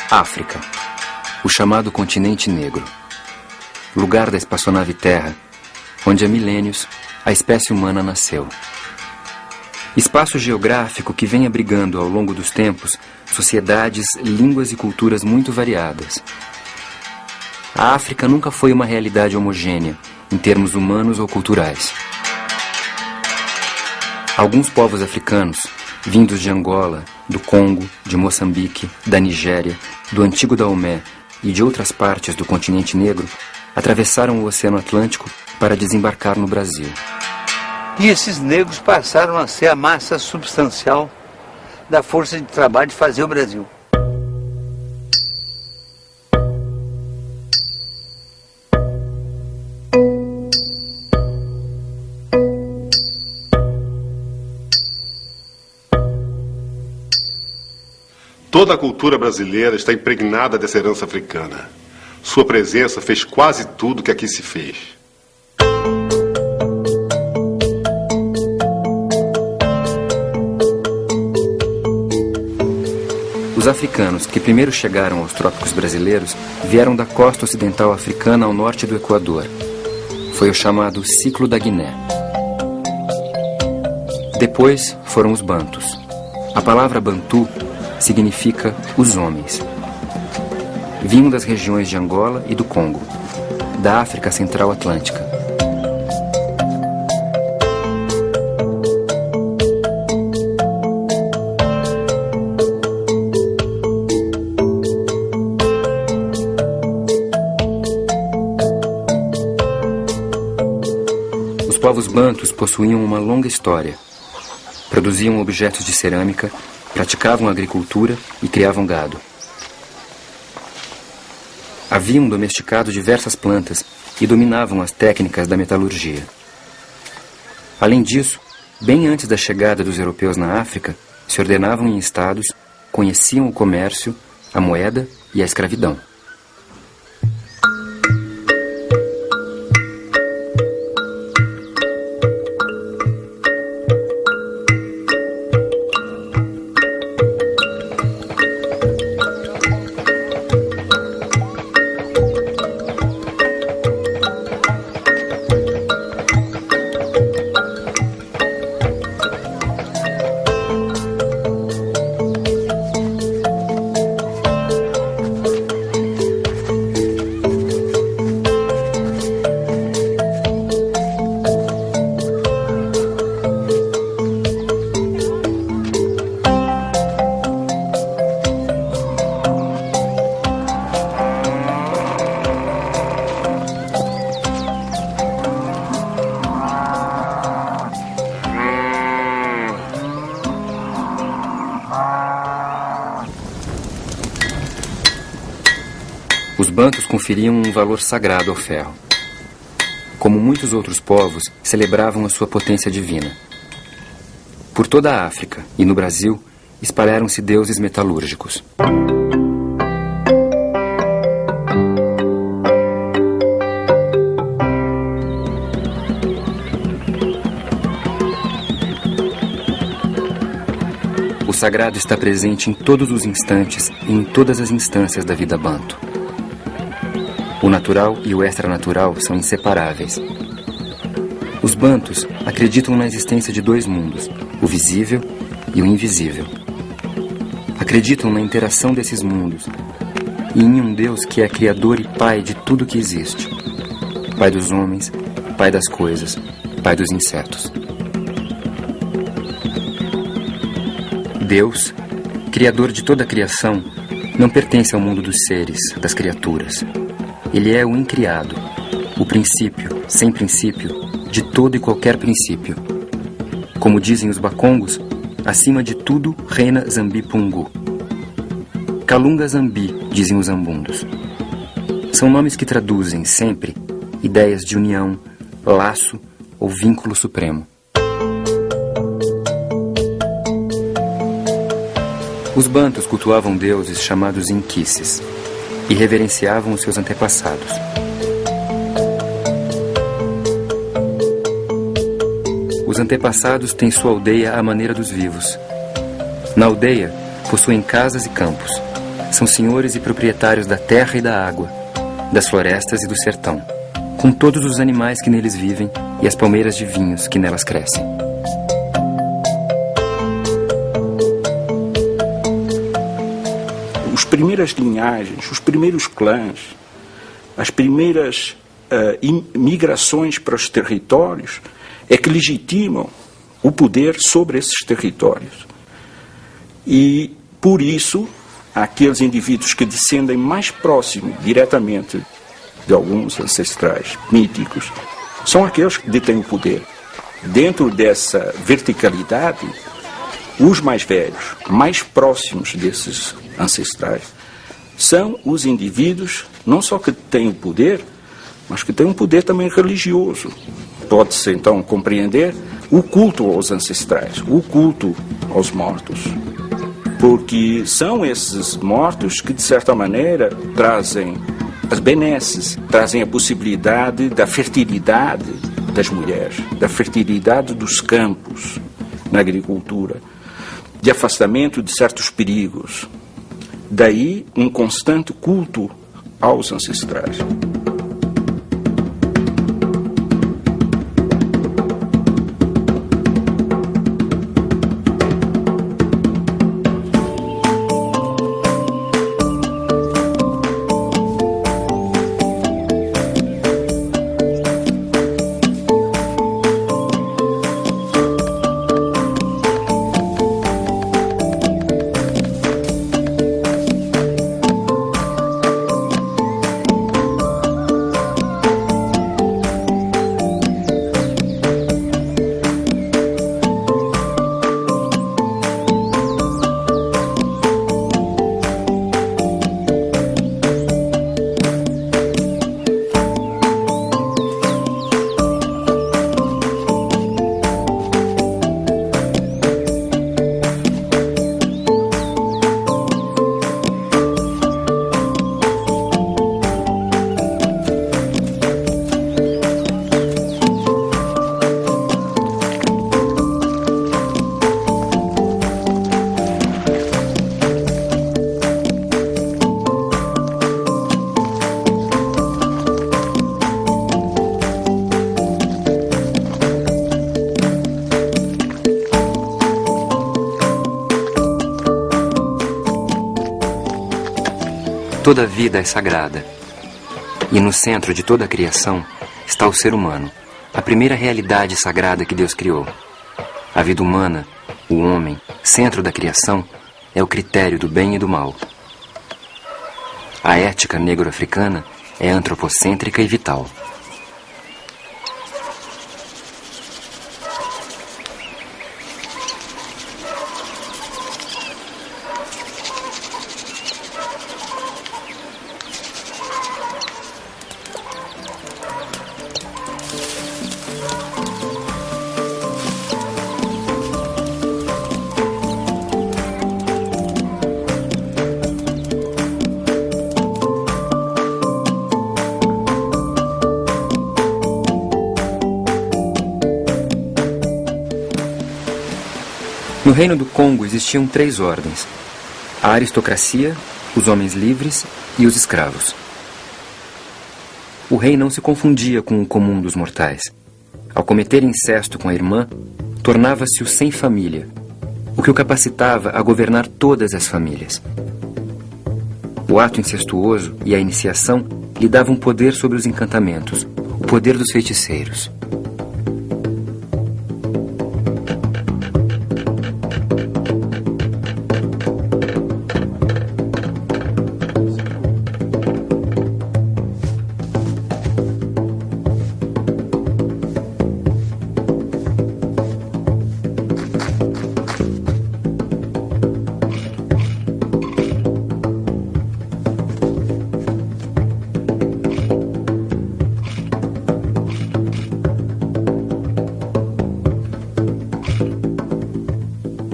África, o chamado continente negro, lugar da espaçonave Terra, onde há milênios a espécie humana nasceu. Espaço geográfico que vem abrigando ao longo dos tempos sociedades, línguas e culturas muito variadas. A África nunca foi uma realidade homogênea, em termos humanos ou culturais. Alguns povos africanos, vindos de Angola, do Congo, de Moçambique, da Nigéria, do antigo Daomé e de outras partes do continente negro, atravessaram o Oceano Atlântico para desembarcar no Brasil. E esses negros passaram a ser a massa substancial da força de trabalho de fazer o Brasil. Toda a cultura brasileira está impregnada dessa herança africana. Sua presença fez quase tudo que aqui se fez. Os africanos que primeiro chegaram aos trópicos brasileiros vieram da costa ocidental africana ao norte do Equador. Foi o chamado Ciclo da Guiné. Depois foram os bantus. A palavra bantu significa os homens. Vinham das regiões de Angola e do Congo, da África Central Atlântica. Os povos bantus possuíam uma longa história. Produziam objetos de cerâmica, praticavam agricultura e criavam gado. Haviam domesticado diversas plantas e dominavam as técnicas da metalurgia. Além disso, bem antes da chegada dos europeus na África, se ordenavam em estados, conheciam o comércio, a moeda e a escravidão. Os bantus conferiam um valor sagrado ao ferro. Como muitos outros povos, celebravam a sua potência divina. Por toda a África e no Brasil, espalharam-se deuses metalúrgicos. O sagrado está presente em todos os instantes e em todas as instâncias da vida banto. O natural e o extranatural são inseparáveis. Os bantus acreditam na existência de dois mundos, o visível e o invisível. Acreditam na interação desses mundos e em um Deus que é criador e pai de tudo que existe. Pai dos homens, pai das coisas, pai dos insetos. Deus, criador de toda a criação, não pertence ao mundo dos seres, das criaturas. Ele é o incriado, o princípio, sem princípio, de todo e qualquer princípio. Como dizem os bakongos, acima de tudo reina Zambi Pungu. Kalunga Zambi, dizem os ambundos. São nomes que traduzem, sempre, ideias de união, laço ou vínculo supremo. Os bantus cultuavam deuses chamados inquices e reverenciavam os seus antepassados. Os antepassados têm sua aldeia à maneira dos vivos. Na aldeia, possuem casas e campos. São senhores e proprietários da terra e da água, das florestas e do sertão, com todos os animais que neles vivem e as palmeiras de vinhos que nelas crescem. As primeiras linhagens, os primeiros clãs, as primeiras migrações para os territórios é que legitimam o poder sobre esses territórios. E, por isso, aqueles indivíduos que descendem mais próximo, diretamente, de alguns ancestrais míticos, são aqueles que detêm o poder. Dentro dessa verticalidade, os mais velhos, mais próximos desses ancestrais, são os indivíduos, não só que têm o poder, mas que têm um poder também religioso. Pode-se, então, compreender o culto aos ancestrais, o culto aos mortos. Porque são esses mortos que, de certa maneira, trazem as benesses, trazem a possibilidade da fertilidade das mulheres, da fertilidade dos campos na agricultura, de afastamento de certos perigos. Daí um constante culto aos ancestrais. Toda vida é sagrada, e no centro de toda a criação está o ser humano, a primeira realidade sagrada que Deus criou. A vida humana, o homem, centro da criação, é o critério do bem e do mal. A ética negro-africana é antropocêntrica e vital. No reino do Congo existiam 3 ordens: a aristocracia, os homens livres e os escravos. O rei não se confundia com o comum dos mortais. Ao cometer incesto com a irmã, tornava-se o sem família, o que o capacitava a governar todas as famílias. O ato incestuoso e a iniciação lhe davam poder sobre os encantamentos, o poder dos feiticeiros.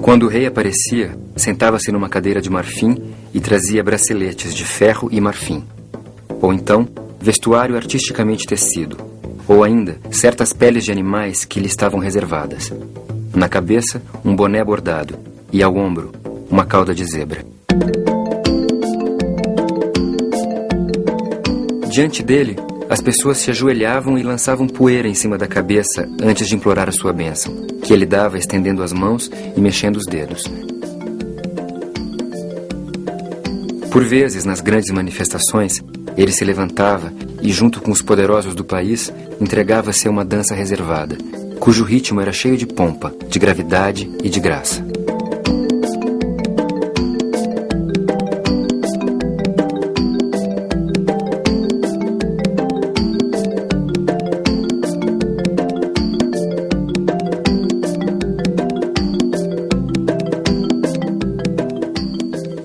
Quando o rei aparecia, sentava-se numa cadeira de marfim e trazia braceletes de ferro e marfim. Ou então, vestuário artisticamente tecido. Ou ainda, certas peles de animais que lhe estavam reservadas. Na cabeça, um boné bordado. E ao ombro, uma cauda de zebra. Diante dele, as pessoas se ajoelhavam e lançavam poeira em cima da cabeça antes de implorar a sua bênção, que ele dava estendendo as mãos e mexendo os dedos. Por vezes, nas grandes manifestações, ele se levantava e, junto com os poderosos do país, entregava-se a uma dança reservada, cujo ritmo era cheio de pompa, de gravidade e de graça.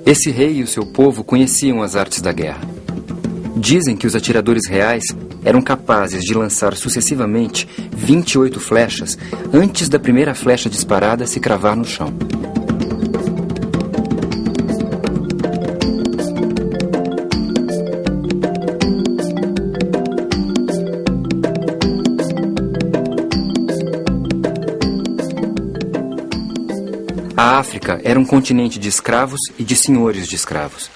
Esse rei e o seu povo conheciam as artes da guerra. Dizem que os atiradores reais eram capazes de lançar sucessivamente 28 flechas antes da primeira flecha disparada se cravar no chão. A África era um continente de escravos e de senhores de escravos.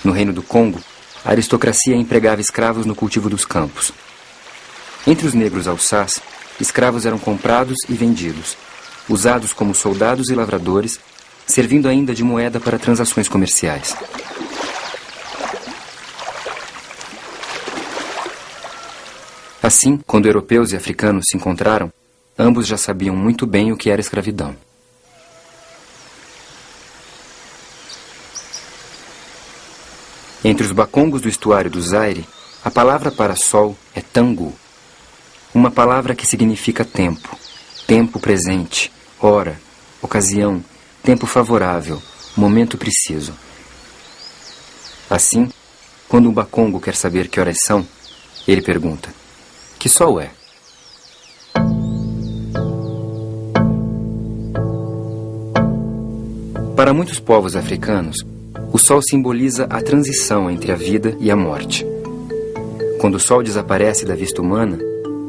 No Reino do Congo, a aristocracia empregava escravos no cultivo dos campos. Entre os negros alçás, escravos eram comprados e vendidos, usados como soldados e lavradores, servindo ainda de moeda para transações comerciais. Assim, quando europeus e africanos se encontraram, ambos já sabiam muito bem o que era escravidão. Entre os bacongos do estuário do Zaire, a palavra para sol é tangu, uma palavra que significa tempo, tempo presente, hora, ocasião, tempo favorável, momento preciso. Assim, quando um bacongo quer saber que horas são, ele pergunta: que sol é? Para muitos povos africanos, o sol simboliza a transição entre a vida e a morte. Quando o sol desaparece da vista humana,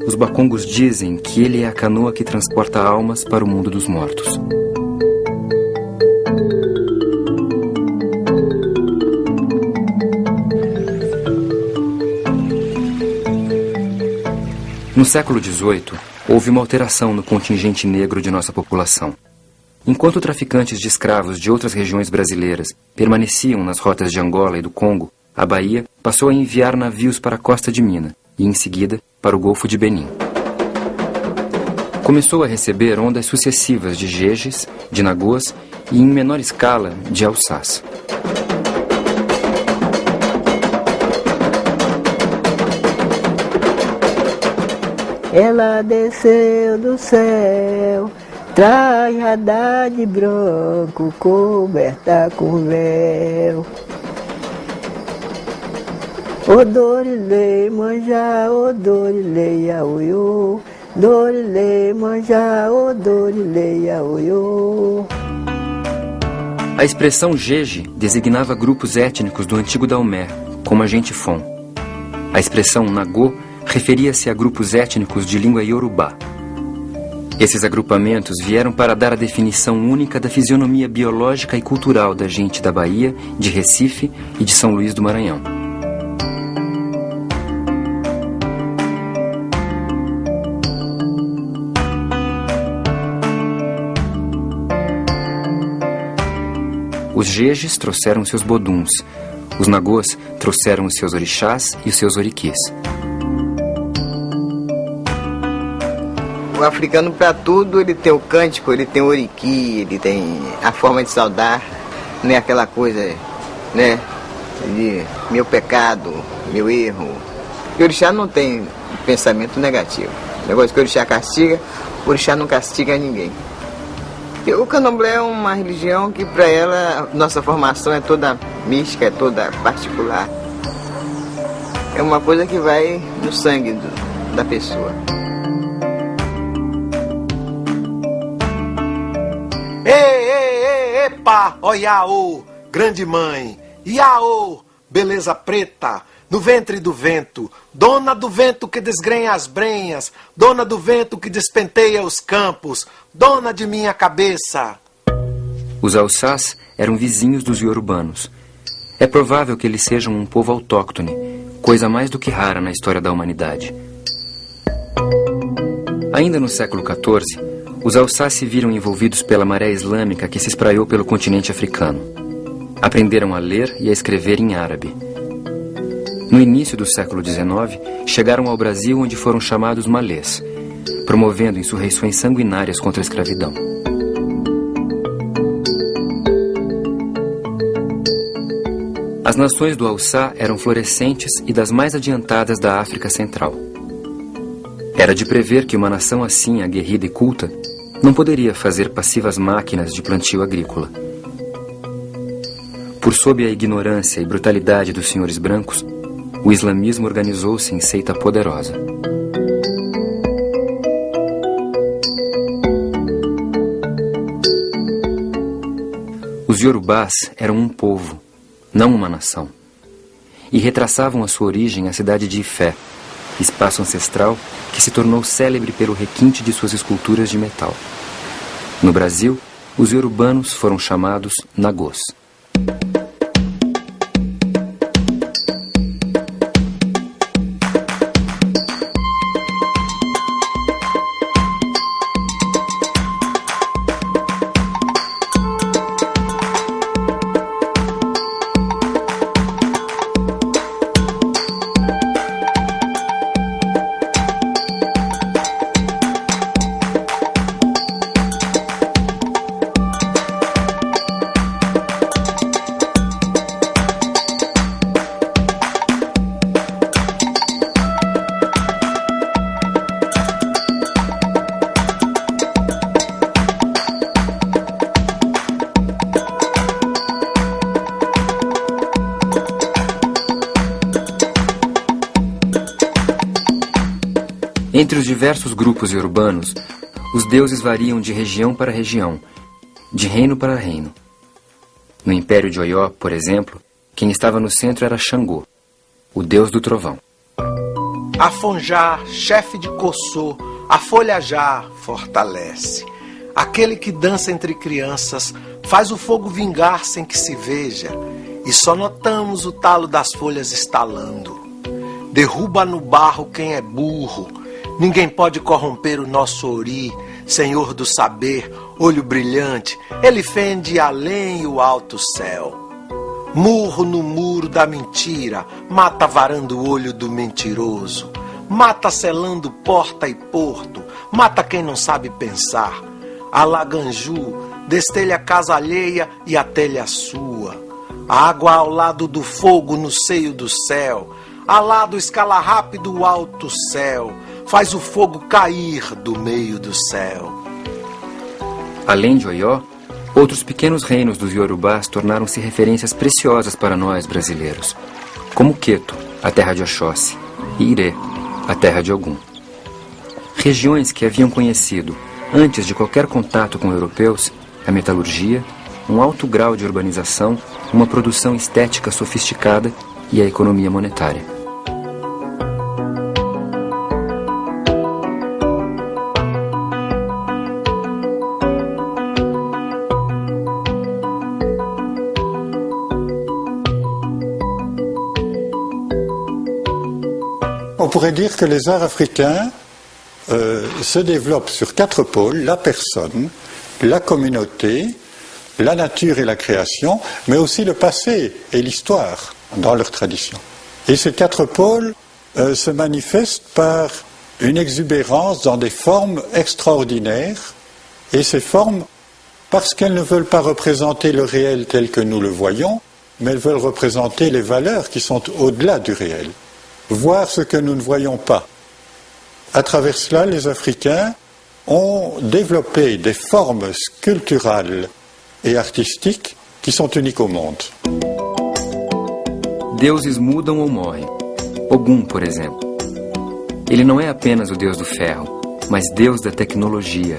os bacongos dizem que ele é a canoa que transporta almas para o mundo dos mortos. No século XVIII, houve uma alteração no contingente negro de nossa população. Enquanto traficantes de escravos de outras regiões brasileiras permaneciam nas rotas de Angola e do Congo, a Bahia passou a enviar navios para a costa de Minas e, em seguida, para o Golfo de Benim. Começou a receber ondas sucessivas de jejes, de nagôs e, em menor escala, de alçás. Ela desceu do céu, trajada de branco, coberta com véu. Odorilei, manjá, odorilei, aoiô. Dorilei, manjá, odorilei, aoiô. A expressão jeje designava grupos étnicos do antigo Daomé, como a gente Fon. A expressão nagô referia-se a grupos étnicos de língua iorubá. Esses agrupamentos vieram para dar a definição única da fisionomia biológica e cultural da gente da Bahia, de Recife e de São Luís do Maranhão. Os jejes trouxeram seus boduns, os nagôs trouxeram os seus orixás e os seus oriquis. O africano, para tudo, ele tem o cântico, ele tem o oriqui, ele tem a forma de saudar, não é aquela coisa, né, de meu pecado, meu erro. O orixá não tem pensamento negativo. O negócio que o orixá castiga, o orixá não castiga ninguém. E o candomblé é uma religião que, para ela, nossa formação é toda mística, é toda particular. É uma coisa que vai no sangue da pessoa. Epa, ó Iaô, grande mãe, Iaô, beleza preta, no ventre do vento, dona do vento que desgrenha as brenhas, dona do vento que despenteia os campos, dona de minha cabeça. Os alçás eram vizinhos dos iorubanos. É provável que eles sejam um povo autóctone, coisa mais do que rara na história da humanidade. Ainda no século XIV, os Haussá se viram envolvidos pela maré islâmica que se espraiou pelo continente africano. Aprenderam a ler e a escrever em árabe. No início do século XIX, chegaram ao Brasil, onde foram chamados malês, promovendo insurreições sanguinárias contra a escravidão. As nações do Haussá eram florescentes e das mais adiantadas da África Central. Era de prever que uma nação assim, aguerrida e culta, não poderia fazer passivas máquinas de plantio agrícola. Por sob a ignorância e brutalidade dos senhores brancos, o islamismo organizou-se em seita poderosa. Os Yorubás eram um povo, não uma nação, e retraçavam a sua origem à cidade de Ifé, espaço ancestral que se tornou célebre pelo requinte de suas esculturas de metal. No Brasil, os iorubanos foram chamados Nagôs. Entre os diversos grupos iorubanos, os deuses variam de região para região, de reino para reino. No Império de Oió, por exemplo, quem estava no centro era Xangô, o deus do trovão. Afonjá, chefe de Coçô, a folhajá fortalece. Aquele que dança entre crianças faz o fogo vingar sem que se veja, e só notamos o talo das folhas estalando. Derruba no barro quem é burro, ninguém pode corromper o nosso Ori, Senhor do saber, olho brilhante, ele fende além o alto céu. Murro no muro da mentira, mata varando o olho do mentiroso, mata selando porta e porto, mata quem não sabe pensar. Alaganju, destelha a casa alheia e a telha sua. A água ao lado do fogo no seio do céu, alado escala rápido o alto céu, faz o fogo cair do meio do céu. Além de Oió, outros pequenos reinos dos Yorubás tornaram-se referências preciosas para nós brasileiros, como Queto, a terra de Oxóssi, e Irê, a terra de Ogum. Regiões que haviam conhecido, antes de qualquer contato com europeus, a metalurgia, um alto grau de urbanização, uma produção estética sofisticada e a economia monetária. On pourrait dire que les arts africains se développent sur 4 pôles, la personne, la communauté, la nature et la création, mais aussi le passé et l'histoire dans leur tradition. Et ces 4 pôles se manifestent par une exubérance dans des formes extraordinaires, et ces formes, parce qu'elles ne veulent pas représenter le réel tel que nous le voyons, mais elles veulent représenter les valeurs qui sont au-delà du réel. Voir ce que nous ne voyons pas. À travers cela, les Africains ont développé des formes sculpturales e artísticas que são únicas ao mundo. Deuses mudam ou morrem. Ogum, por exemplo. Ele não é apenas o deus do ferro, mas deus da tecnologia.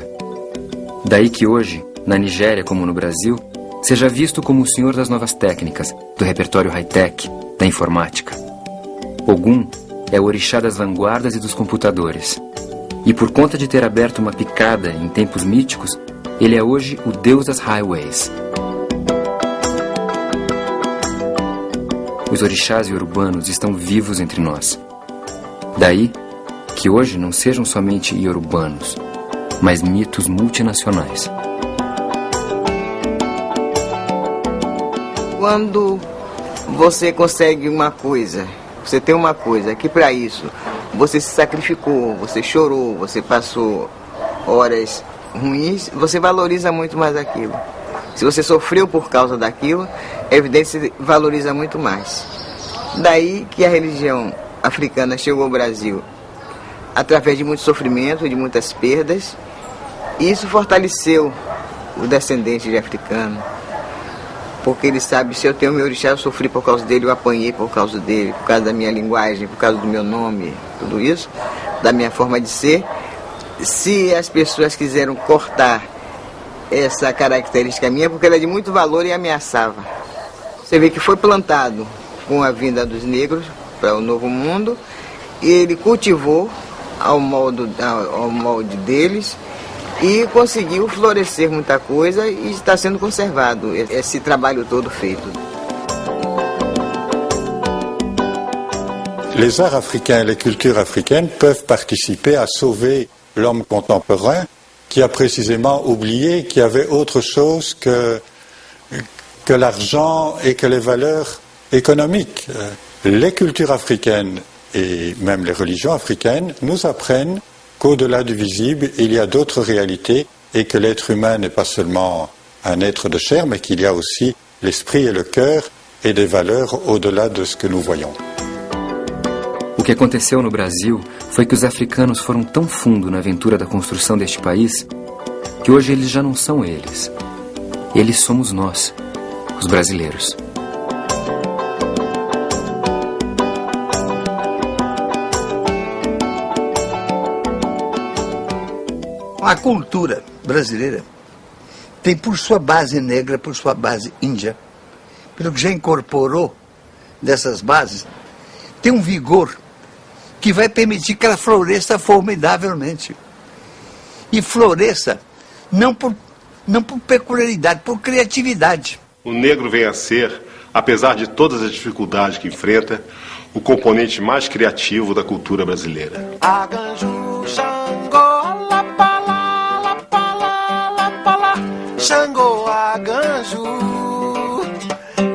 Daí que hoje, na Nigéria como no Brasil, seja visto como o senhor das novas técnicas, do repertório high-tech, da informática. Ogum é o orixá das vanguardas e dos computadores. E por conta de ter aberto uma picada em tempos míticos, ele é hoje o deus das highways. os orixás iorubanos estão vivos entre nós. Daí que hoje não sejam somente iorubanos, mas mitos multinacionais. Quando você consegue uma coisa, você tem uma coisa, que para isso você se sacrificou, você chorou, você passou horas ruins, você valoriza muito mais aquilo. Se você sofreu por causa daquilo, é evidente que você valoriza muito mais. Daí que a religião africana chegou ao Brasil através de muito sofrimento, de muitas perdas, e isso fortaleceu o descendente de africano, porque ele sabe, se eu tenho meu orixá, eu sofri por causa dele, eu apanhei por causa dele, por causa da minha linguagem, por causa do meu nome, tudo isso, da minha forma de ser. Se as pessoas quiseram cortar essa característica minha, porque ela é de muito valor e ameaçava. Você vê que foi plantado com a vinda dos negros para o Novo Mundo, e ele cultivou ao molde deles e conseguiu florescer muita coisa e está sendo conservado esse trabalho todo feito. Les arts africains et les cultures africaines peuvent participer à sauver l'homme contemporain qui a précisément oublié qu'il y avait autre chose que l'argent et que les valeurs économiques. Les cultures africaines et même les religions africaines nous apprennent qu'au-delà du visible, il y a d'autres réalités et que l'être humain n'est pas seulement un être de chair, mais qu'il y a aussi l'esprit et le cœur et des valeurs au-delà de ce que nous voyons. O que aconteceu no Brasil foi que os africanos foram tão fundo na aventura da construção deste país que hoje eles já não são eles. Eles somos nós, os brasileiros. A cultura brasileira tem por sua base negra, por sua base índia, pelo que já incorporou dessas bases, tem um vigor que vai permitir que ela floresça formidavelmente. E floresça não por peculiaridade, por criatividade. O negro vem a ser, apesar de todas as dificuldades que enfrenta, o componente mais criativo da cultura brasileira. Aganju, Xangô, Lapala, Lapala, Lapala, Xangô, Aganju,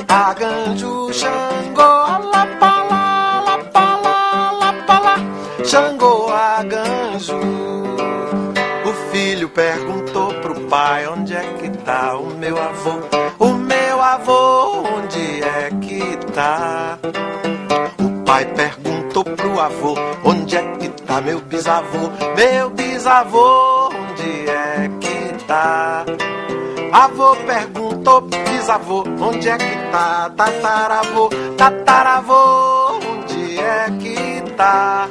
Aganju, Xangô, Lapala, Lapala, Lapala, Xangô, Aganju. O filho perguntou pro pai: onde é que tá o meu avô? O meu avô, onde é que tá? O pai perguntou pro avô: onde é que tá meu bisavô? Meu bisavô, onde é que tá? Avô perguntou pro bisavô: onde é que tá? Tataravô, tataravô, onde é que tá?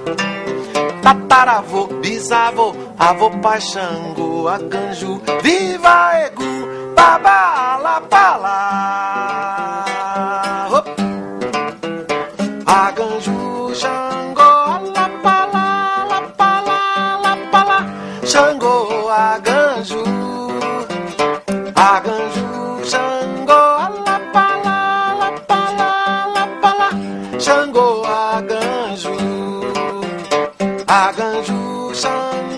Tataravô, bisavô, avô, pai, Xangô, Aganju, viva Egu, babala, bala. Aganju, Xangô, Lapala, Lapala, Lapala, Xangô, Aganju, Aganju, Xangô, Lapala, Lapala, Lapala, Xangô, Aganju, Aganju, Xangô.